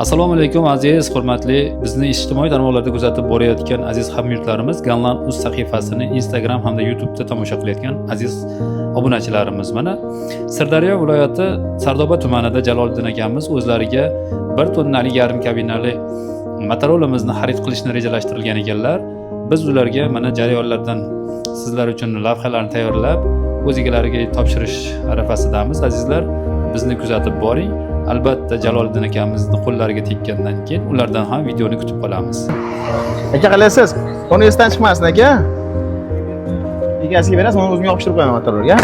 Assalomu alaykum aziz, hurmatli bizni ijtimoiy tarmoqlarda kuzatib borayotgan aziz hamyurtlarimiz, Ganlan.uz sahifasini Instagram hamda YouTube da tomosha qilayotgan aziz obunachilarimiz. Mana Sirdaryo viloyati Sardoba tumanida Jaloliddin akamiz o'zlariga 1 tonnalik yarim kabinali Motorola'mizni xarid qilishni rejalashtirgan ekanlar. Biz ularga mana jarayonlardan sizlar uchun lavhalarni tayyorlab, o'z egalariga topshirish arafasidamiz. Azizlar, bizni kuzatib boring. Albatta Jaloliddin akamizni qo'llariga tekkandan keyin ulardan ham videoni kutib qolamiz. Aka qalaysiz? Uni esdan chiqmasin aka. Egasiga berasiz, uni o'zimga yopishtirib qo'yaman motorlarga.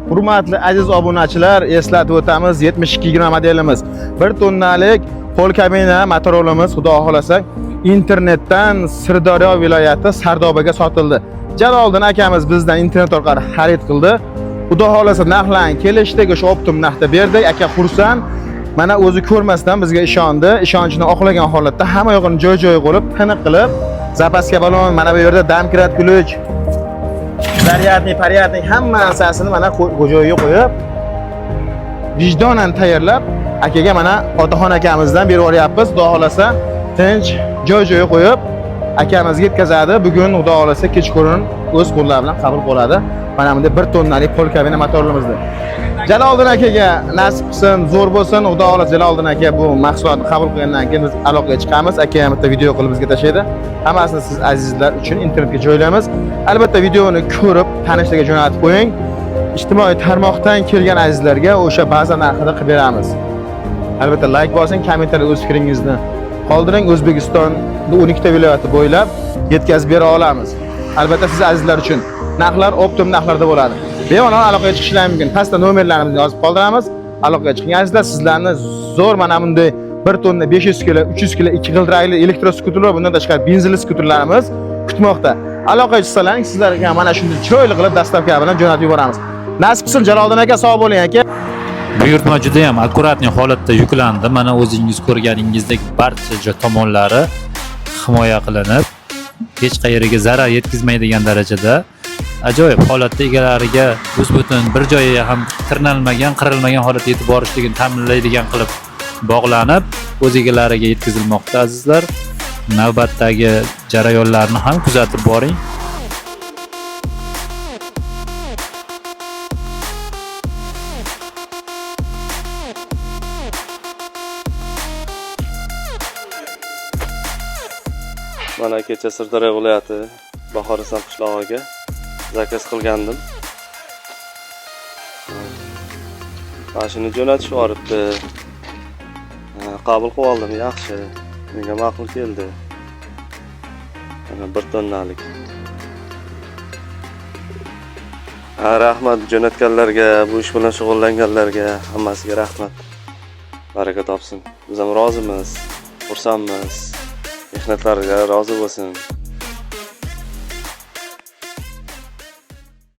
Hurmatli aziz obunachilar, eslatib o'tamiz, 7220 modelimiz 1 tonnalik qo'l kabina Motorola'miz xudo xolasa internetdan Sirdaryo viloyati Sardobaga sotildi. Jaloliddin akamiz bizdan internet orqali xarid qildi. Xudo xolasa narxlarni kelishdagi o'sha optim narxda berdik. Aka xursand. Mana o'zi ko'rmasdan bizga ishondi. Ishonchini oqlagan holatda hamma yo'g'ini joy-joyi qo'yib, tiniq qilib, zapaska balon, mana bu yerda damkrat ключ, Zaryadni, hamma narsasini mana joyiga qo'yib, vijdonan tayyorlab, akaga mana otaxon akamizdan berib yuboryapmiz. Xudo xolasa tinch joy-joyi qo'yib, akamizga yetkazadi. Bugun xudo xolasa kechqurun o'z qo'llari bilan qabul qiladi. Mana bunda 1 tonnalik qo'l kabina motorlarimizni. Jaloliddin akaga nasib qilsin, zo'r bo'lsin. Xudo xolasa Jaloliddin aka bu mahsulotni qabul qilgandan keyin biz aloqaga chiqamiz. Aka ham bitta video qilib bizga tashlaydi. Hammasini siz azizlar uchun internetga joylaymiz. Albatta videoni ko'rib, tanishlarga jo'natib qo'ying. Ijtimoiy tarmoqdan kelgan azizlarga o'sha baza narxida qilib beramiz. Albatta like bosing, kommentariyada o'z fikringizni qoldiring. O'zbekistonning 12 ta viloyati bo'ylab yetkazib bera olamiz. Albatta siz azizlar uchun narxlar optim narxlarda bo'ladi. Bemalol aloqaga chiqishlar mumkin. Pastda nomerlarimizni yozib qoldiramiz. Aloqaga chiqing azizlar, sizlarni zo'r mana bunday 1 tonna 500 kg, 300 kg 2 g'ildirakli elektroskuterlar, bundan tashqari benzinli skuterlarimiz kutmoqda. Aloqaga chiqsalaring, sizlarga mana shunday chiroyli qilib dastavka bilan jo'natib yuboramiz. Nasib qilsin Jaloliddin aka, sog' bo'ling aka. Buyurtma juda ham akkuratniy holatda yuklandi. Mana o'zingiz ko'rganingizdek barcha tomonlari himoya qilinib, hech qayeriga zarar yetkazmaydigan darajada ajoyib holatda egalariga o'z-butun bir joyiga ham tirnalmagan, qirilmagan holatda yetib borishligini ta'minlaydigan qilib bog'lanib, o'z egalariga yetkazilmoqda azizlar. Navbatdagi jarayonlarni ham kuzatib boring. Mana kecha Sirdaryo viloyati Bahoriston qishlog'iga zakaz qilgandim. Mashina jo'natib yuboribdi. Qabul qilib oldim, yaxshi. Menga ma'qul keldi. Mana 1 tonnalik. Rahmat jo'natganlarga, bu ish bilan shug'ullanganlarga hammasiga rahmat. Baraka topsin. Biz ham rozimiz, xursandmiz. Mehnatlariga rozi bo'lsin.